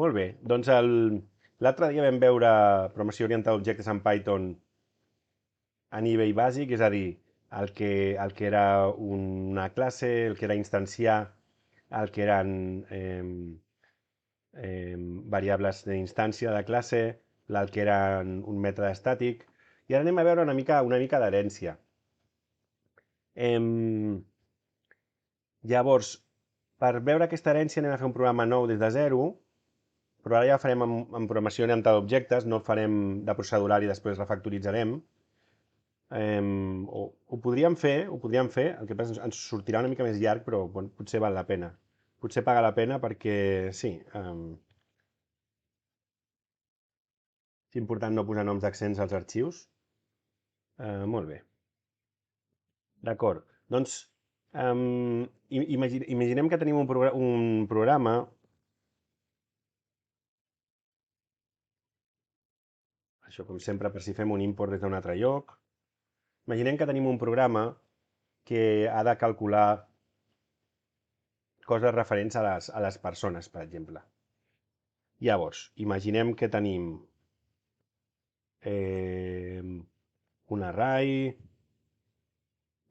Molt bé, doncs l'altre dia vam veure programació orientada a objectes en Python a nivell bàsic, és a dir, el que era una classe, el que era instanciar, el que eren variables d'instància de classe, el que eren un mètode estàtic, i ara anem a veure una mica d'herència. Llavors, per veure aquesta herència anem a fer un programa nou des de zero, però ara ja farem en programació orientada a objectes, no el farem de procedural i després refactoritzarem. Ho podríem fer, el que passa és que ens sortirà una mica més llarg, però bueno, potser val la pena. Potser paga la pena perquè, sí, és important no posar noms d'accents als arxius. Molt bé, d'acord. Doncs, imaginem que tenim un programa, això com sempre per si fem un import des d'un altre lloc. Imaginem que tenim un programa que ha de calcular coses referents a les persones, per exemple. Llavors, imaginem que tenim eh, un array,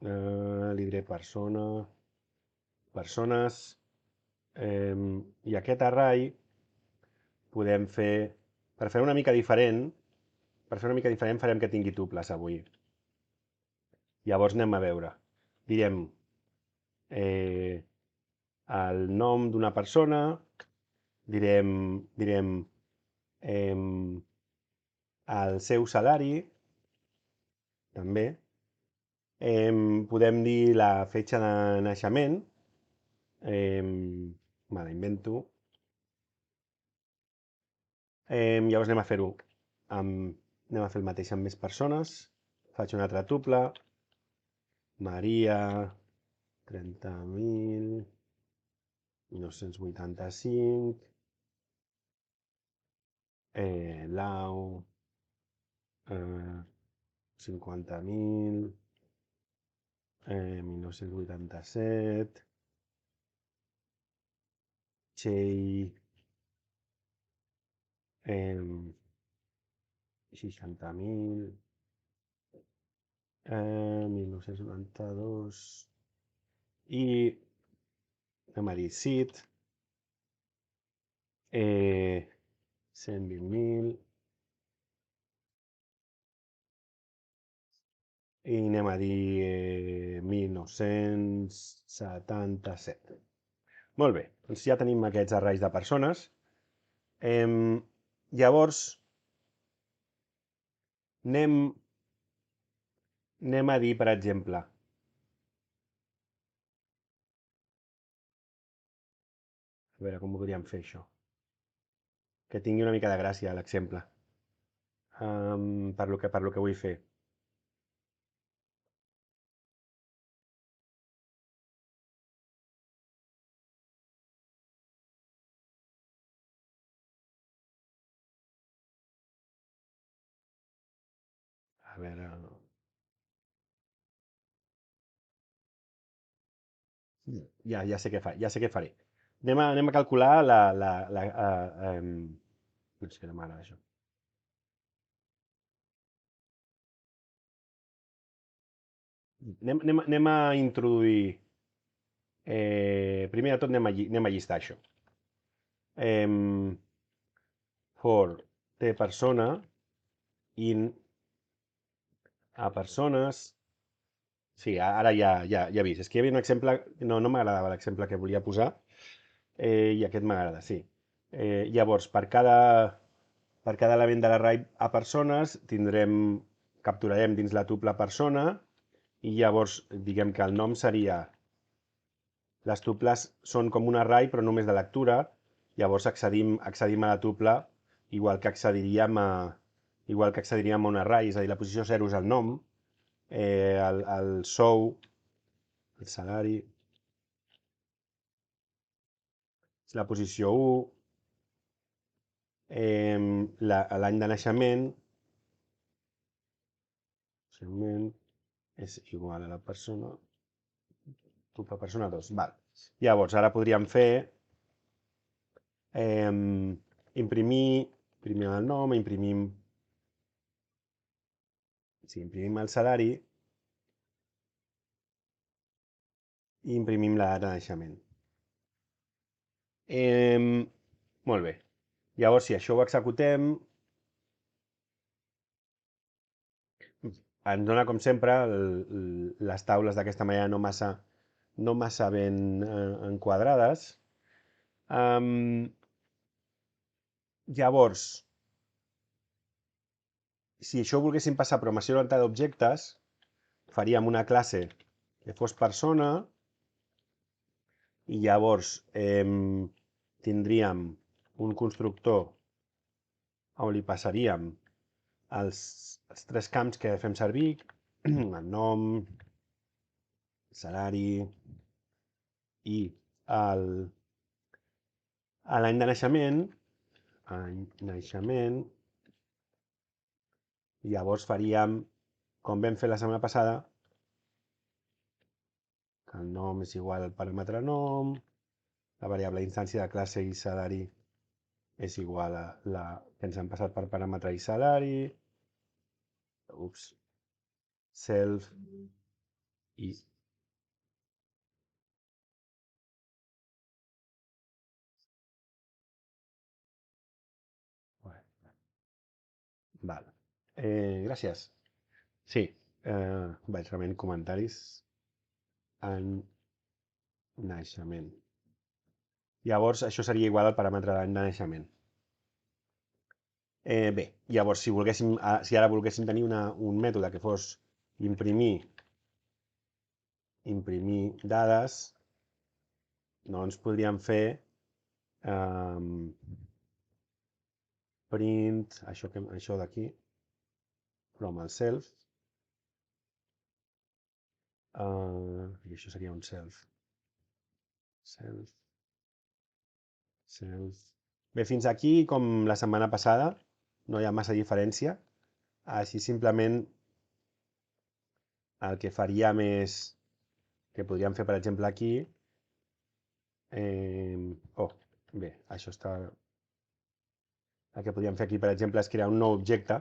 li diré persona, persones, i aquest array podem fer, per fer una mica diferent, farem que tingui tuples avui. Llavors anem a veure. Direm eh, el nom d'una persona, direm el seu salari, també. Podem dir la fetge de naixement, me la invento. Llavors anem a fer el mateix amb més persones. Faig un altre tuple. Maria, 30.985. Lau, 50.000. 1987. Txell, 60.000. 1992. I anem a dir Sid, 120.000. I anem a dir 1977. Molt bé, doncs ja tenim aquests arrays de persones. Llavors, anem a dir, per exemple, a veure com ho podríem fer això, que tingui una mica de gràcia l'exemple, per lo que vull fer. A veure... Ja sé què faré. Anem a calcular no és que no m'agrada això. Anem a introduir... primer de tot anem a llistar això. For té persona, in a persones... Sí, ara ja he vist. És que hi havia un exemple... No m'agradava l'exemple que volia posar, i aquest m'agrada, sí. Llavors, per cada element de l'array a persones, capturarem dins la tuple persona, i llavors diguem que el nom seria... Les tuples són com un array, però només de lectura, llavors accedim a la tuple igual que accediríem a un array, és a dir, la posició 0 és el nom, el sou, el salari, és la posició 1, l'any de naixement és igual a la persona, tuple persona 2. Val. Llavors, ara podríem fer imprimim el nom, imprimim el salari i imprimim la data de naixement. Molt bé. Llavors, si això ho executem, ens dona, com sempre, les taules d'aquesta manera no massa ben enquadrades. Llavors, si això ho volguéssim passar a programació orientada a objectes, faríem una classe que fos persona i llavors tindríem un constructor on li passaríem els 3 camps que fem servir, el nom, el salari i l'any de naixement, llavors faríem, com vam fer la setmana passada, que el nom és igual al paràmetre nom, la variable d'instància de classe i salari és igual a la que ens han passat per paràmetre i salari, self i val. Gràcies. Sí, vaig rebent comentaris en naixement. Llavors, això seria igual al paràmetre d'any de naixement. Bé, llavors, si ara volguéssim tenir un mètode que fos imprimir dades, doncs podríem fer print, això d'aquí, from el self, i això seria un self. Bé, fins aquí, com la setmana passada, no hi ha massa diferència. Així simplement el que faríem és, que podríem fer per exemple aquí, bé, això està... El que podríem fer aquí, per exemple, és crear un nou objecte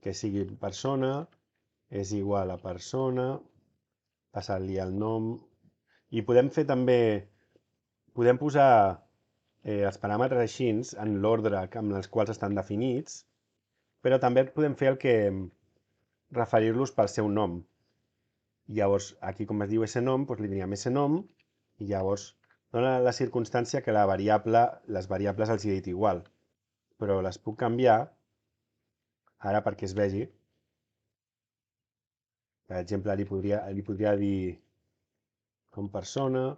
que sigui persona, és igual a persona, passar-li el nom, i podem fer també, podem posar els paràmetres així en l'ordre amb els quals estan definits, però també podem fer el que referir-los pel seu nom. Llavors, aquí com es diu ese nom, doncs li diríem ese nom, i llavors dona la circumstància que les variables els he dit igual, però les puc canviar ara perquè es vegi. Per exemple, li podria dir com persona,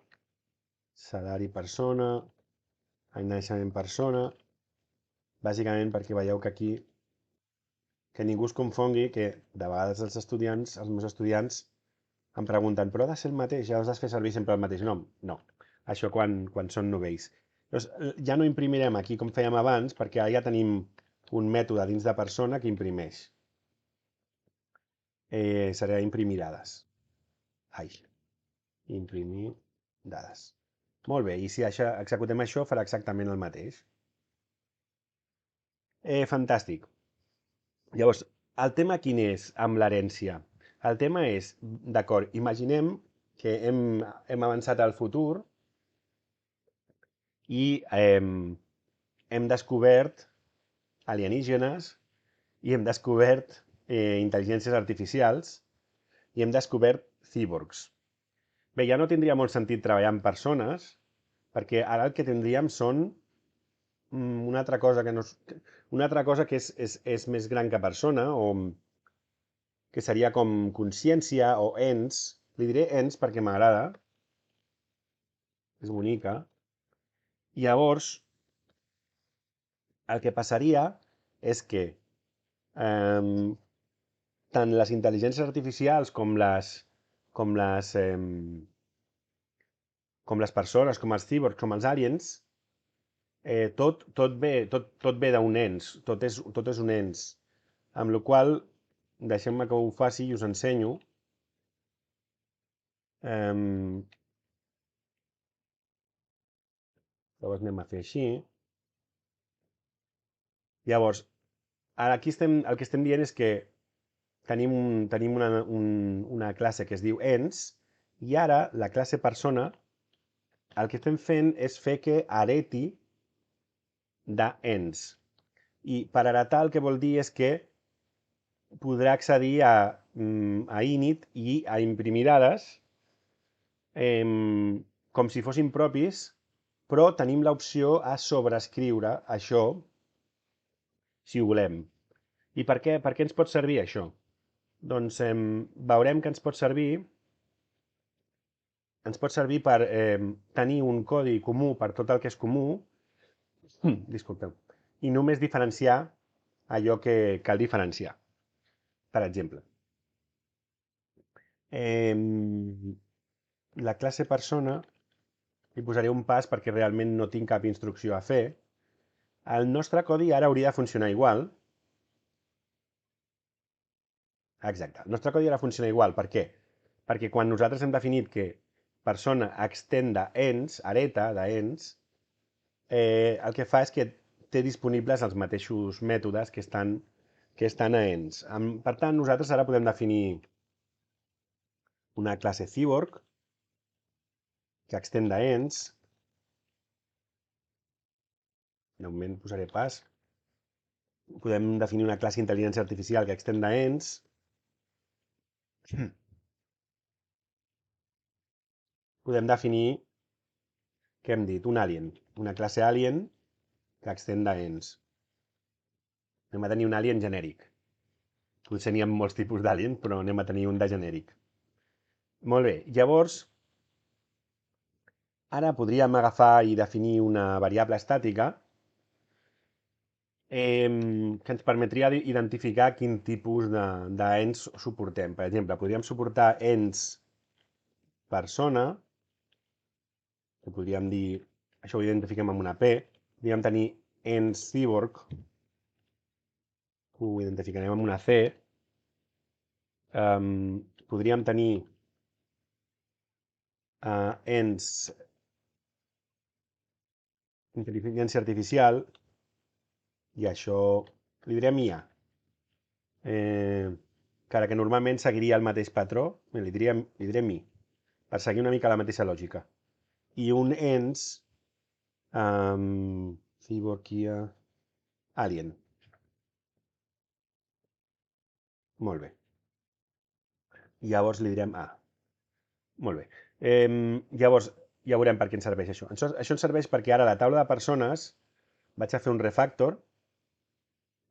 salari persona, any de naixement persona, bàsicament perquè veieu que aquí, que ningú es confongui, que de vegades els meus estudiants em pregunten, però ha de ser el mateix, ja has de fer servir sempre el mateix nom? No, això quan són novells. Llavors, ja no imprimirem aquí com fèiem abans, perquè ara ja tenim un mètode dins de persona que imprimeix. Serà imprimir dades. Imprimir dades. Molt bé, i si executem això, farà exactament el mateix. Fantàstic. Llavors, el tema quin és amb l'herència? El tema és, d'acord, imaginem que hem avançat al futur i hem descobert alienígenes i hem descobert intel·ligències artificials i hem descobert cíborgs. Bé, ja no tindria molt sentit treballar amb persones, perquè ara el que tindríem són una altra cosa que és més gran que persona, o que seria com consciència o ens. Li diré ens perquè m'agrada, és bonica. Llavors, el que passaria és que tant les intel·ligències artificials com les persones, com els cíborgs, com els aliens, tot ve d'un ens, tot és un ens. Amb la qual cosa, deixem-me que ho faci i us ensenyo. Llavors anem a fer així. Llavors, ara aquí el que estem dient és que tenim una classe que es diu ens, i ara la classe persona, el que estem fent és fer que hereti d'ens. I per heretar el que vol dir és que podrà accedir a init i a imprimir dades com si fossin propis, però tenim l'opció a sobreescriure això si ho volem. I per què ens pot servir això? Doncs veurem que ens pot servir per tenir un codi comú per tot el que és comú, disculpeu, i només diferenciar allò que cal diferenciar. Per exemple, la classe persona, hi posaré un pas perquè realment no tinc cap instrucció a fer. El nostre codi ara hauria de funcionar igual. Exacte, el nostre codi ara funciona igual. Per què? Perquè quan nosaltres hem definit que persona extenda ens, hereta d'ens, el que fa és que té disponibles els mateixos mètodes que estan a ens. Per tant, nosaltres ara podem definir una classe cyborg que extenda ens. De moment posaré pas. Podem definir una classe intel·ligència artificial que extenda ens. Podem definir, què hem dit? Un alien. Una classe alien que extenda ens. Anem a tenir un alien genèric. Potser n'hi ha molts tipus d'alien, però anem a tenir un de genèric. Molt bé, llavors, ara podríem agafar i definir una variable estàtica que ens permetria identificar quin tipus d'ens suportem. Per exemple, podríem suportar ens persona, que podríem dir, això ho identifiquem amb una P, podríem tenir ens cyborg, ho identificarem amb una C, podríem tenir ens intel·ligència artificial, i això li direm IA. Encara que normalment seguiria el mateix patró, li direm I, per seguir una mica la mateixa lògica. I un ens, cyborg IA, alien. Molt bé. Llavors li direm A. Molt bé. Llavors, ja veurem per què ens serveix això. Això ens serveix perquè ara a la taula de persones vaig a fer un refactor,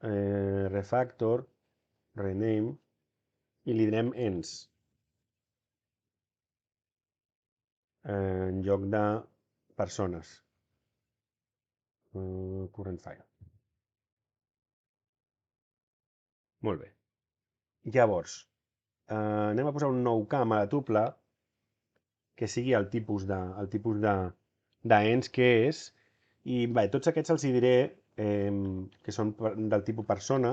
refactor, rename, i li direm ens, en lloc de persones. Current file. Molt bé. Llavors, anem a posar un nou camp a la tuple que sigui el tipus d'ens que és, i bé, tots aquests els hi diré que són del tipus persona.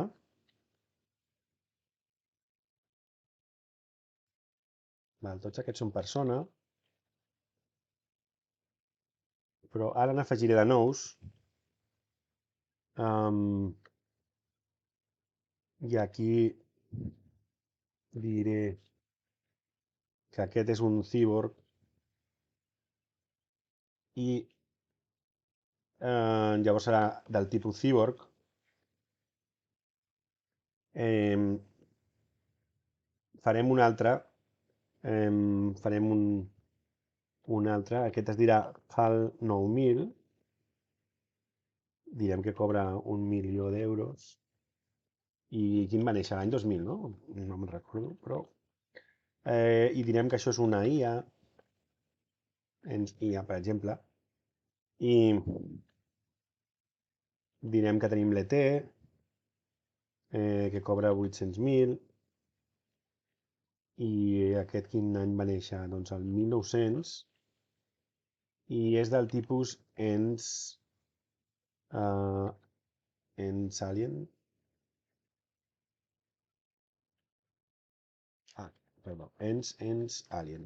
Val, tots aquests són persona, però ara n'afegiré de nous. I aquí diré que aquest és un cyborg i llavors serà del tipus cyborg. Farem un altre, farem un altre, aquest es dirà HAL 9000, direm que cobra 1.000.000 d'euros, i quin va néixer? L'any 2000, no? No me'n recordo, però... I direm que això és una IA, IA, per exemple, i direm que tenim l'ET, que cobra 800.000, i aquest quin any va néixer? Doncs el 1900, i és del tipus ENS alien. Perdó, ENS alien.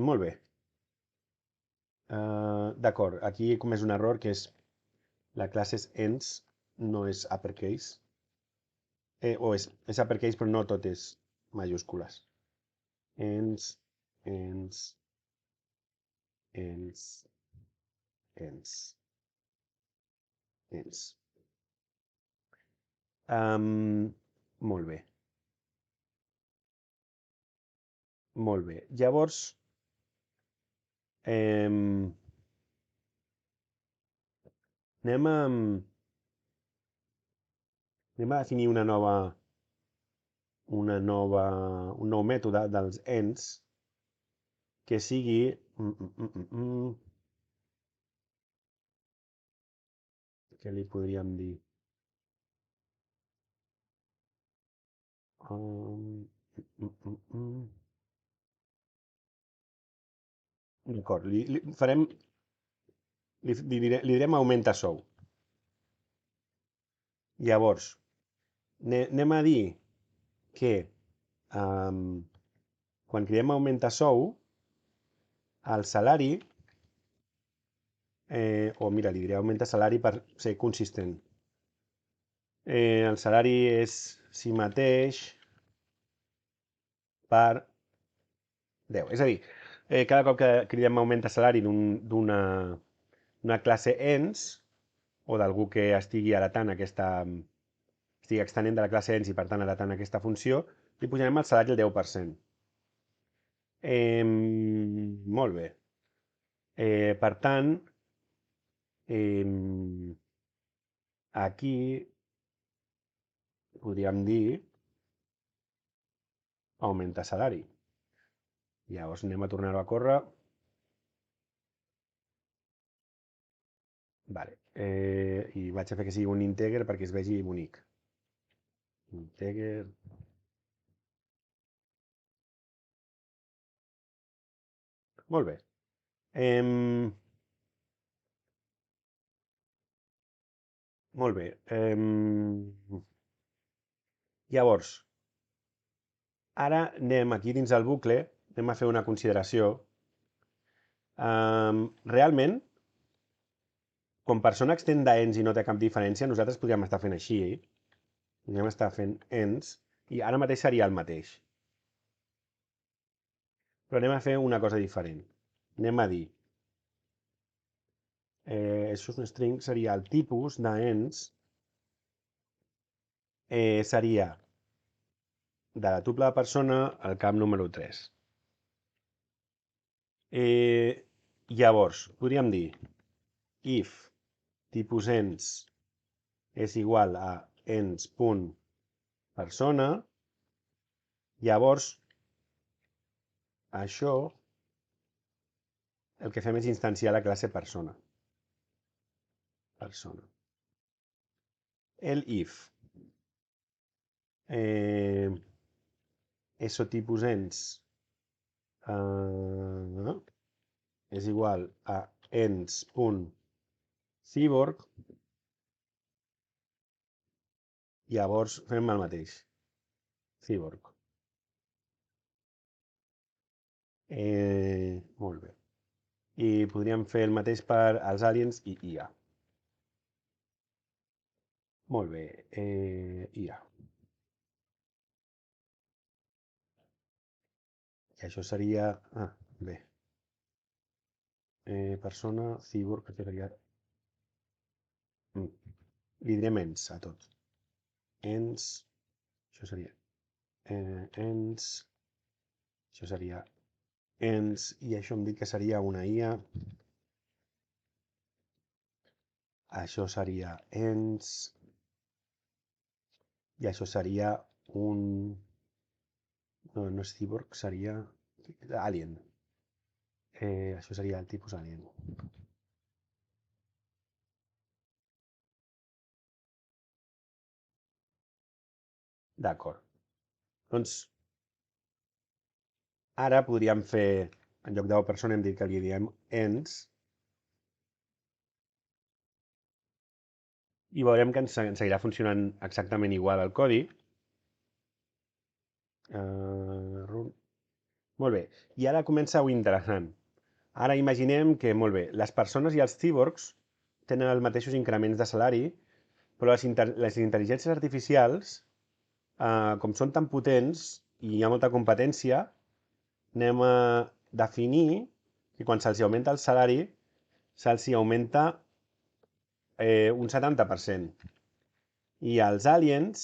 Molt bé. D'acord, aquí he comès un error que és la classe és ens, no és uppercase. O és uppercase però no tot és majúscules. Ens, ens, ens, ens, ens. Molt bé. Molt bé. Llavors, anem a definir un nou mètode dels ens que sigui... Què li podríem dir? D'acord, li direm augmenta sou. Llavors, anem a dir que quan cridem augmenta sou, el salari, o mira, li diré augmenta salari per ser consistent. El salari és si mateix per 10. És a dir, cada cop que cridem augmenta salari d'una classe ens, o d'algú que estigui heretant estigui extenent de la classe ens i per tant heretant aquesta funció, li pujarem el salari al 10%. Molt bé. Per tant, aquí podríem dir augmenta salari. Llavors anem a tornar-ho a córrer. Vale. I vaig a fer que sigui un integer perquè es vegi bonic. Integer. Molt bé. Molt bé. Llavors, ara anem aquí dins del bucle, anem a fer una consideració. Realment, quan persona extén d'ens i no té cap diferència, nosaltres podríem estar fent així. Podríem estar fent ens i ara mateix seria el mateix. Però anem a fer una cosa diferent. Anem a dir, això és un string, seria el tipus d'ens, seria de la tuple de persona al camp número 3. Llavors, podríem dir if tipus ens és igual a ens.persona, llavors això el que fem és instanciar la classe persona. El if eso tipus ens és igual a ens.cyborg, llavors fem el mateix. Cyborg. Molt bé. I podríem fer el mateix per als aliens i IA. Molt bé. IA. I això seria... bé. Persona, cyborg, que seria... Li direm ens a tot. Ens... Això seria... ens... Això seria ens... I això hem dit que seria una IA. Això seria ens... I això seria un... No, no és cyborg, seria alien. Això seria el tipus alien. D'acord. Doncs ara podríem fer, en lloc de persona hem dit que li diem ens, i veurem que ens seguirà funcionant exactament igual el codi. Molt bé. I ara comença ho interessant. Ara imaginem que, molt bé, les persones i els cíborgs tenen els mateixos increments de salari, però les intel·ligències artificials, com són tan potents i hi ha molta competència, anem a definir que quan se'ls augmenta el salari, se'ls augmenta un 70%. I als aliens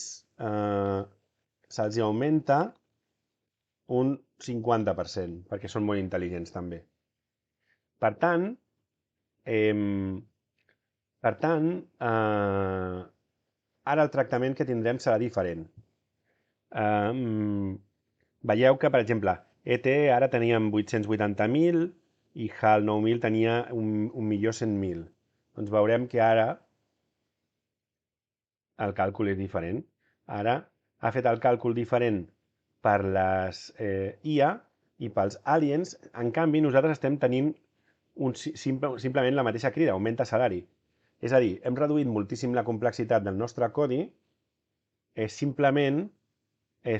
se'ls augmenta un 50%, perquè són molt intel·ligents també. Per tant, eh, ara el tractament que tindrem serà diferent. Veieu que, per exemple, ET ara teníem 880.000 i HAL 9.000 tenia 1.100.000. Doncs veurem que ara el càlcul és diferent. Ara ha fet el càlcul diferent per les IA i pels aliens. En canvi, nosaltres estem tenint simplement la mateixa crida, augmenta salari. És a dir, hem reduït moltíssim la complexitat del nostre codi simplement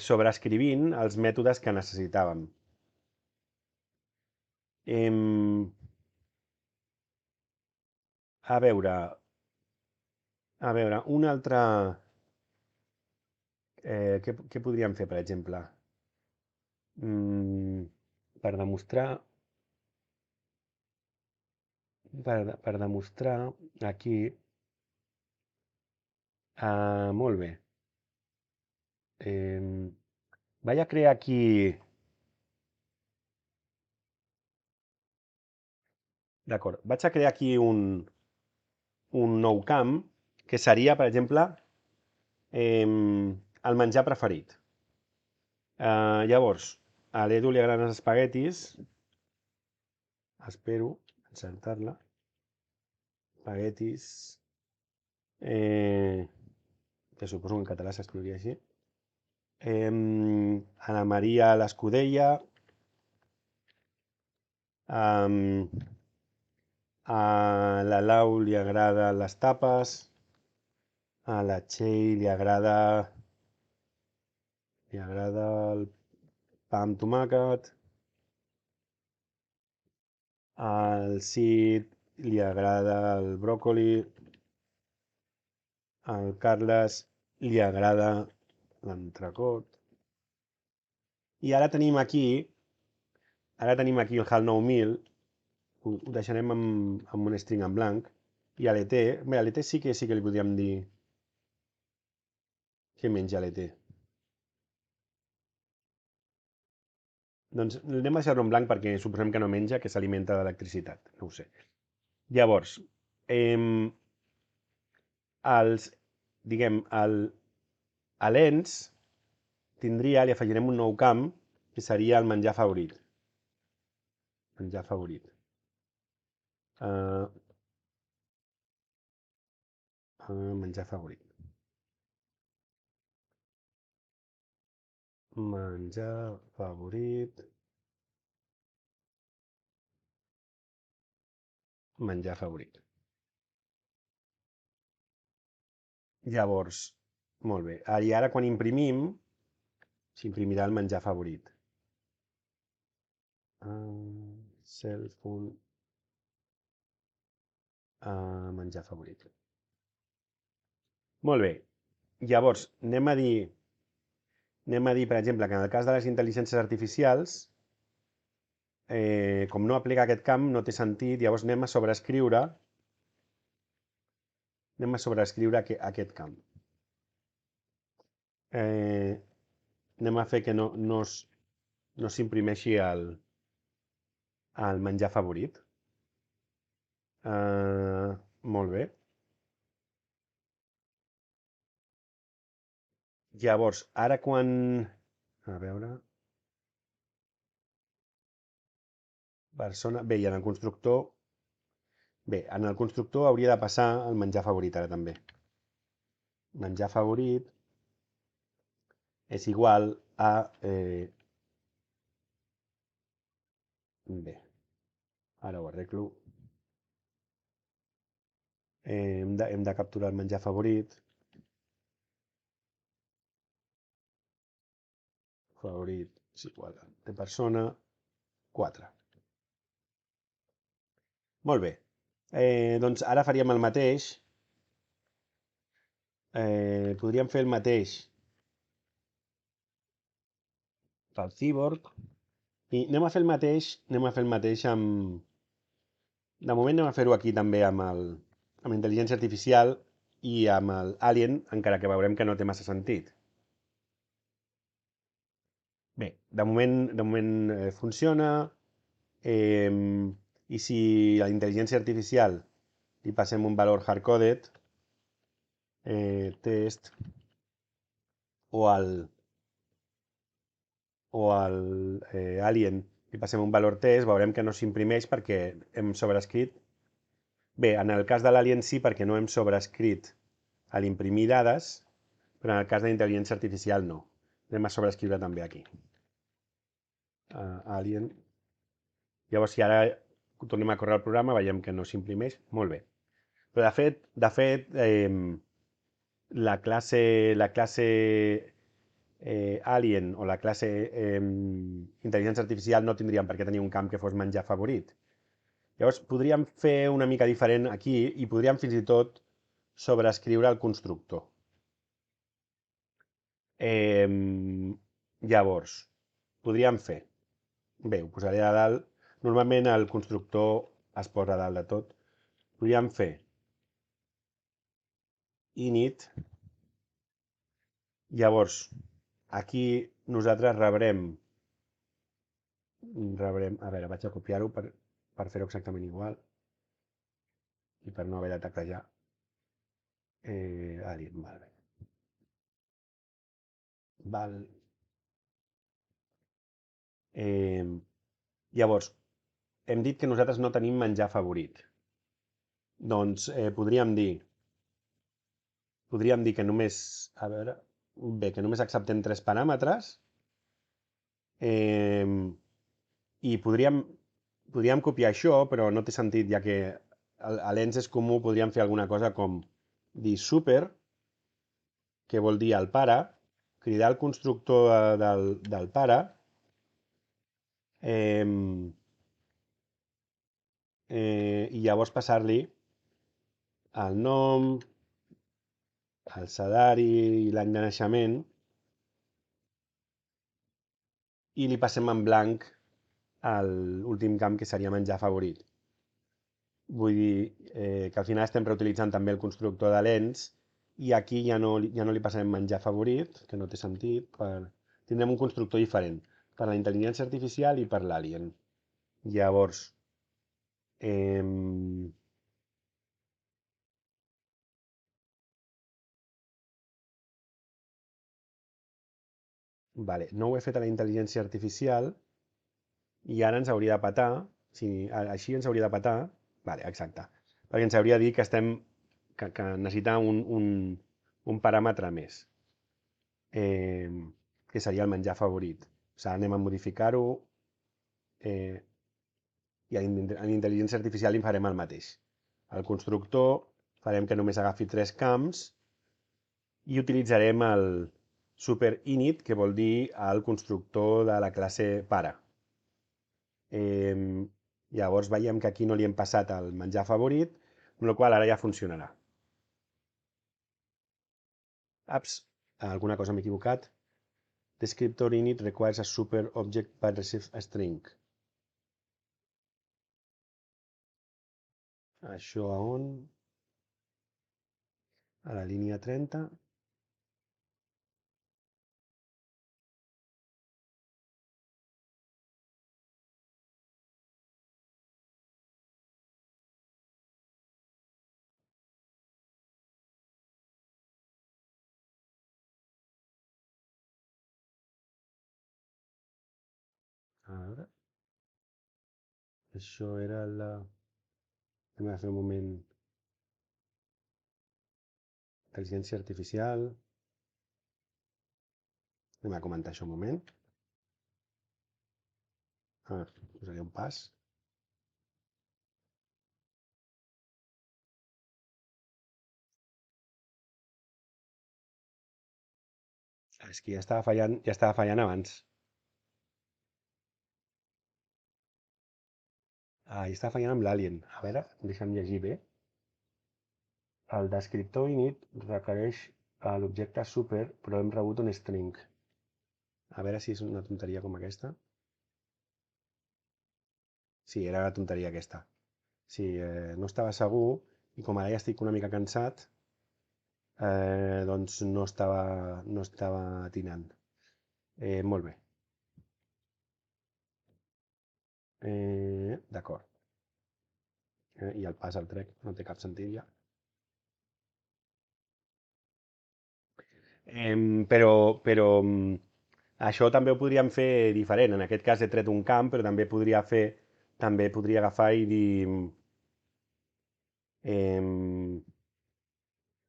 sobreescrivint els mètodes que necessitàvem. A veure, un altre... què podríem fer, per exemple? Per demostrar... Per demostrar aquí... molt bé. Vaig a crear aquí... D'acord, vaig a crear aquí un nou camp que seria, per exemple, el menjar preferit. Llavors, a l'Edu li agraden els espaguetis. Espero encertar-la. Espaguetis. Que suposo que en català s'escriuria així. A la Maria l'Escudella. A la Lau li agraden les tapes. A la Txell li agrada el pa amb tomàquet. Al Cid li agrada el bròcoli. Al Carles li agrada l'entrecot. I ara tenim aquí el HAL 9.000, ho deixarem amb un string en blanc, i a l'ET, bé, a l'ET sí que li podríem dir què menja l'ET. Doncs anem a deixar-lo en blanc perquè suposem que no menja, que s'alimenta d'electricitat, no ho sé. Llavors, diguem, a l'ENS li afegirem un nou camp, que seria el menjar favorit. Menjar favorit. Menjar favorit. Menjar favorit. Menjar favorit. Llavors, molt bé. I ara quan imprimim, s'imprimirà el menjar favorit. Cellphone. Menjar favorit. Molt bé. Llavors, anem a dir, per exemple, que en el cas de les intel·ligències artificials, com no aplica aquest camp, no té sentit, llavors anem a sobreescriure aquest camp. Anem a fer que no s'imprimeixi el menjar favorit. Molt bé. Llavors, ara quan... A veure... Persona... Bé, i en el constructor... Bé, en el constructor hauria de passar el menjar favorit ara també. Menjar favorit és igual a... Bé, ara ho arreglo. Hem de capturar el menjar favorit. Favorit és igual a de persona 4. Molt bé. Doncs ara faríem el mateix. Podríem fer el mateix pel Cyborg. I anem a fer el mateix amb... De moment anem a fer-ho aquí també amb intel·ligència artificial i amb el Alien, encara que veurem que no té massa sentit. Bé, de moment funciona. I si a la intel·ligència artificial li passem un valor hardcoded, test, o al Alien li passem un valor test, veurem que no s'imprimeix perquè hem sobrescrit. Bé, en el cas de l'Alien sí, perquè no hem sobrescrit a l'imprimir dades, però en el cas de la intel·ligència artificial no. Anem a sobreescriure també aquí. Alien. Llavors, si ara tornem a córrer el programa, veiem que no s'imprimeix. Molt bé. Però de fet la classe Alien o la classe intel·ligència artificial no tindríem per què tenir un camp que fos menjar favorit. Llavors, podríem fer una mica diferent aquí i podríem fins i tot sobreescriure el constructor. Llavors, podríem fer... Bé, ho posaré a dalt. Normalment el constructor es posa a dalt de tot. Podríem fer init. Llavors, aquí nosaltres rebrem... A veure, vaig a copiar-ho per fer-ho exactament igual i per no haver de teclejar. Alien, vale. Val. Llavors, hem dit que nosaltres no tenim menjar favorit. Doncs podríem dir que només, a veure, bé, que només acceptem 3 paràmetres i podríem copiar això, però no té sentit, ja que a l'ENS és comú, podríem fer alguna cosa com dir super, que vol dir el pare, cridar el constructor del pare, i llavors passar-li el nom, el salari i l'any de naixement, i li passem en blanc l'últim camp, que seria menjar favorit. Vull dir que al final estem reutilitzant també el constructor de l'ENS i aquí ja no li passarem menjar favorit, que no té sentit. Tindrem un constructor diferent per a la intel·ligència artificial i per l'Alien. Llavors, vale, no ho he fet a la intel·ligència artificial i ara ens hauria de petar, així ens hauria de petar, vale, exacte, perquè ens hauria de dir que necessita un paràmetre més, que seria el menjar favorit. O sigui, anem a modificar-ho i en intel·ligència artificial li farem el mateix. El constructor farem que només agafi 3 camps i utilitzarem el super init, que vol dir el constructor de la classe pare. Llavors veiem que aquí no li hem passat el menjar favorit, amb la qual ara ja funcionarà. Ups, alguna cosa m'he equivocat. Descriptor init requires a super object but receives a string. Això a on? A la línia 30. A veure, això era la... Anem a fer un moment. Intel·ligència artificial. Anem a comentar això un moment. Posaré un pas. És que ja estava fallant abans. està fallant amb l'alien. A veure, deixa'm llegir bé. El descriptor init requereix l'objecte super, però hem rebut un string. A veure si és una tonteria com aquesta. Sí, era la tonteria aquesta. Sí, no estava segur i com ara ja estic una mica cansat, doncs no estava atinant. Molt bé. D'acord. I el pas al trec no té cap sentit ja. Però això també ho podríem fer diferent. En aquest cas he tret un camp, però també podria agafar i dir, em,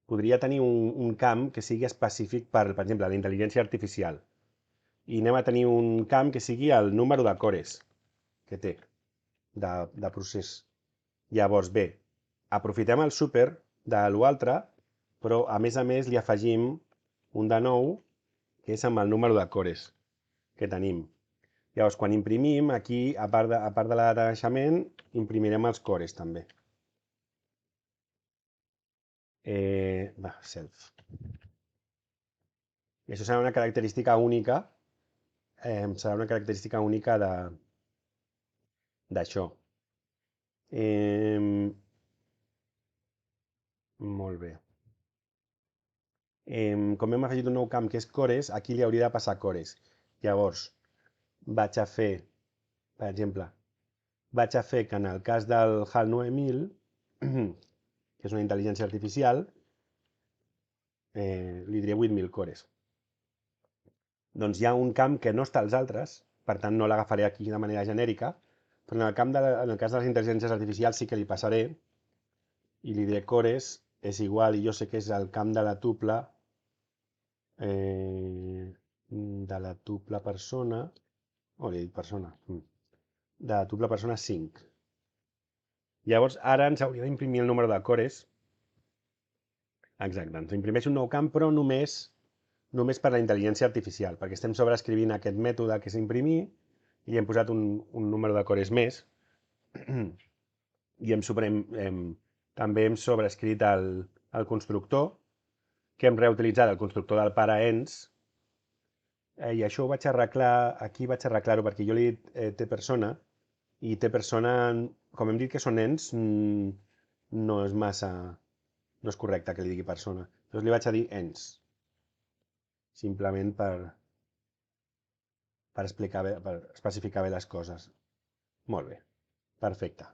podria tenir un camp que sigui específic per exemple, la intel·ligència artificial. I anem a tenir un camp que sigui el número de cores que té de procés. Llavors, bé, aprofitem el super de l'altre, però a més li afegim un de nou, que és amb el número de cores que tenim. Llavors, quan imprimim, aquí, a part de la data de naixement, imprimirem els cores també. Self. I això serà una característica única, d'això. Molt bé. Com hem afegit un nou camp que és cores, aquí li hauria de passar cores. Llavors, vaig a fer, per exemple, que en el cas del HAL 9000, que és una intel·ligència artificial, li diré 8.000 cores. Doncs hi ha un camp que no està als altres, per tant no l'agafaré aquí de manera genèrica, però en el cas de les intel·ligències artificials sí que li passaré i li diré cores és igual, i jo sé que és el camp de la tuple persona, li he dit persona, de la tuple persona 5. Llavors ara ens hauria d'imprimir el número de cores. Exacte, ens imprimeix un nou camp, però només per la intel·ligència artificial, perquè estem sobreescrivint aquest mètode que és imprimir i hem posat un número de cores més i també hem sobreescrit el constructor, que hem reutilitzat el constructor del pare ens, i això ho vaig arreglar, aquí vaig arreglar-ho perquè jo li he dit té persona, i té persona, com hem dit que són ens, no és correcte que li digui persona. Llavors li vaig a dir ens, simplement per explicar bé, per especificar bé les coses. Molt bé, perfecte.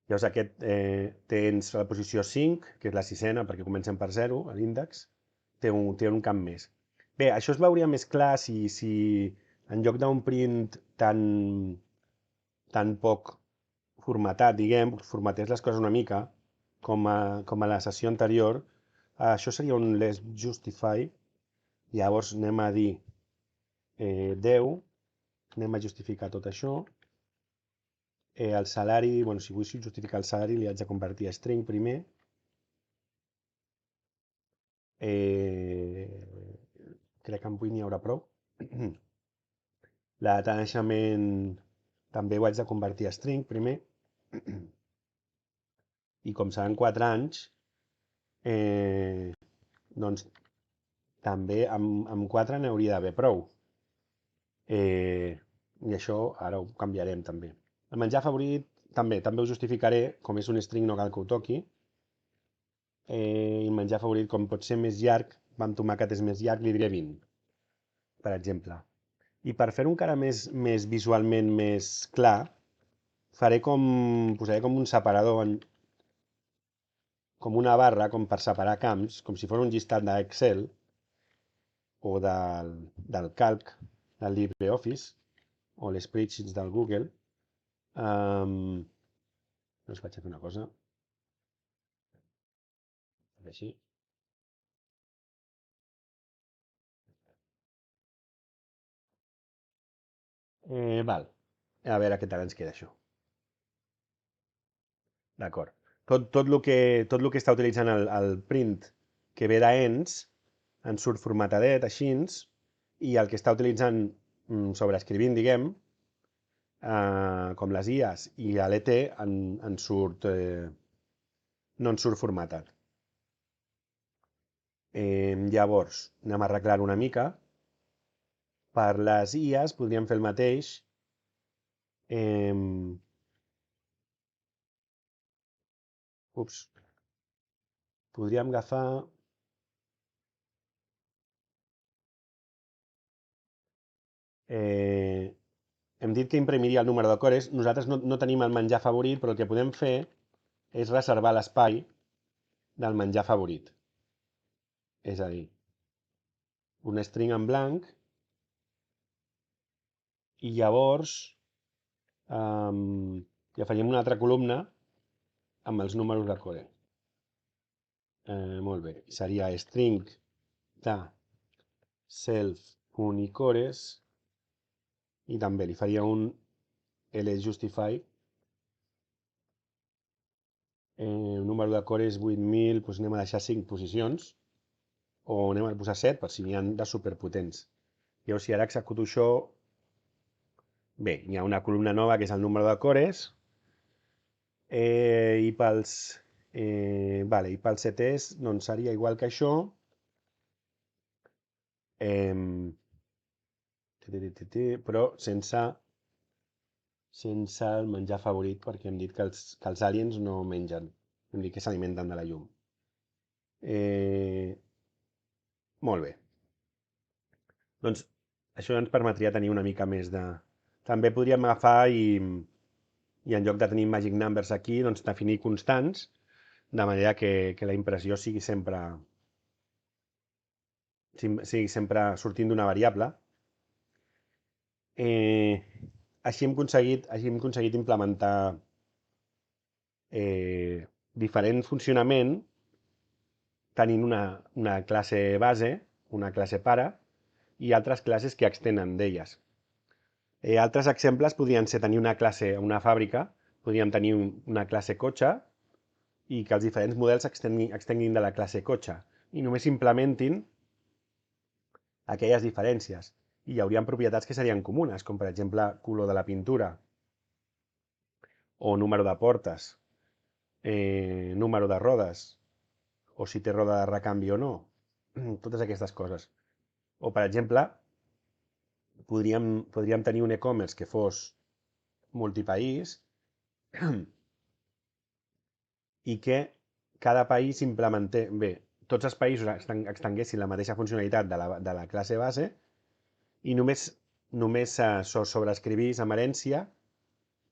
Llavors aquest té ens a la posició 5, que és la sisena, perquè comencem per 0, a l'índex, té un camp més. Bé, això es veuria més clar si en lloc d'un print tan poc formatat, diguem, formatés les coses una mica, com a la sessió anterior, això seria un let's justify. Llavors anem a dir 10, anem a justificar tot això. El salari, bueno, si vull justificar el salari li haig de convertir a string primer. Crec que amb 8 n'hi haurà prou. La data de naixement també ho haig de convertir a string primer. I com seran 4 anys, doncs també amb 4 n'hauria d'haver prou. I això ara ho canviarem també. El menjar favorit també ho justificaré, com és un string no cal que ho toqui. I el menjar favorit, com pot ser més llarg, amb tomàquet és més llarg, li diré 20, per exemple. I per fer-ho encara més visualment més clar, posaré com un separador, com una barra, com per separar camps, com si fos un llistat d'Excel o del calc del LibreOffice o les spreadsheets del Google. Doncs vaig a fer una cosa. Així. Val. A veure què tal ens queda això. D'acord. Tot el que està utilitzant el print que ve d'ens ens surt formatadet, així, i el que està utilitzant sobreescrivint, diguem, com les IAs, i a l'ET no en surt formatat. Llavors, anem a arreglar una mica. Per les IAs podríem fer el mateix. Podríem agafar... hem dit que imprimiria el número de cores. Nosaltres no tenim el menjar favorit, però el que podem fer és reservar l'espai del menjar favorit. És a dir, un string en blanc, i llavors hi afegim una altra columna amb els números de core. Molt bé, seria string de self.icores, i també li faria un ljustify. El número de core és 8.000, doncs anem a deixar 5 posicions, o anem a posar 7 per si n'hi ha de superpotents. Llavors, si ara executo això, bé, hi ha una columna nova que és el número de cores, i pels CTs doncs seria igual que això, però sense el menjar favorit, perquè hem dit que els aliens no mengen, hem dit que s'alimenten de la llum. Molt bé. Doncs això ens permetria tenir una mica més de... També podríem agafar i en lloc de tenir magic numbers aquí, doncs definir constants, de manera que la impressió sigui sempre sortint d'una variable. Així hem aconseguit implementar diferent funcionament tenint una classe base, una classe pare, i altres classes que extenen d'elles. Altres exemples podrien ser tenir una classe, una fàbrica, podríem tenir una classe cotxe, i que els diferents models extenguin de la classe cotxe, i només implementin aquelles diferències. I hi haurien propietats que serien comunes, com per exemple color de la pintura, o número de portes, número de rodes, o si té roda de recanvi o no, totes aquestes coses. O, per exemple, podríem tenir un e-commerce que fos multipaís i que cada país implementés... Bé, tots els països extenguessin la mateixa funcionalitat de la classe base i només sobreescrivís amb herència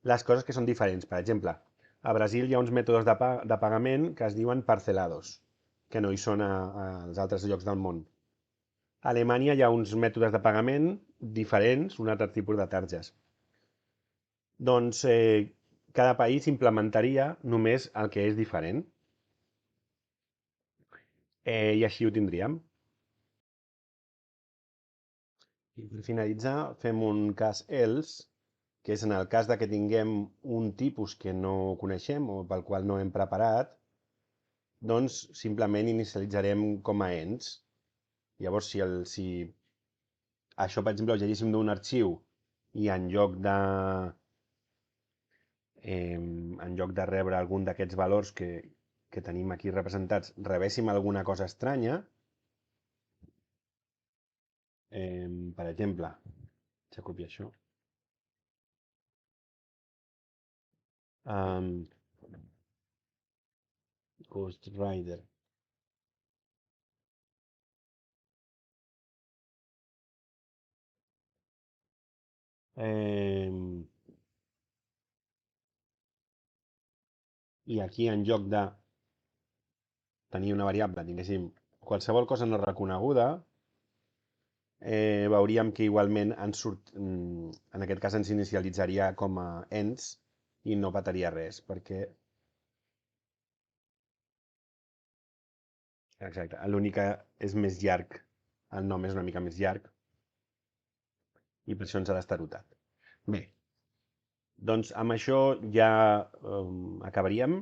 les coses que són diferents. Per exemple, a Brasil hi ha uns mètodes de pagament que es diuen parcelados, que no hi són als altres llocs del món. A Alemanya hi ha uns mètodes de pagament diferents, un altre tipus de targes. Doncs cada país implementaria només el que és diferent. I així ho tindríem. I per finalitzar, fem un cas else, que és en el cas de que tinguem un tipus que no coneixem o pel qual no hem preparat, doncs simplement inicialitzarem com a ens. Llavors, si això, per exemple, ho llegíssim d'un arxiu i en lloc de rebre algun d'aquests valors que tenim aquí representats, rebéssim alguna cosa estranya, per exemple, deixa copiar això. Ghost Rider. I aquí, en lloc de tenir una variable, tinguéssim qualsevol cosa no reconeguda, veuríem que igualment en aquest cas ens inicialitzaria com a ens i no petaria res, perquè... Exacte, l'únic que és més llarg, el nom és una mica més llarg, i per això ens ha d'estar rotat. Bé, doncs amb això ja acabaríem.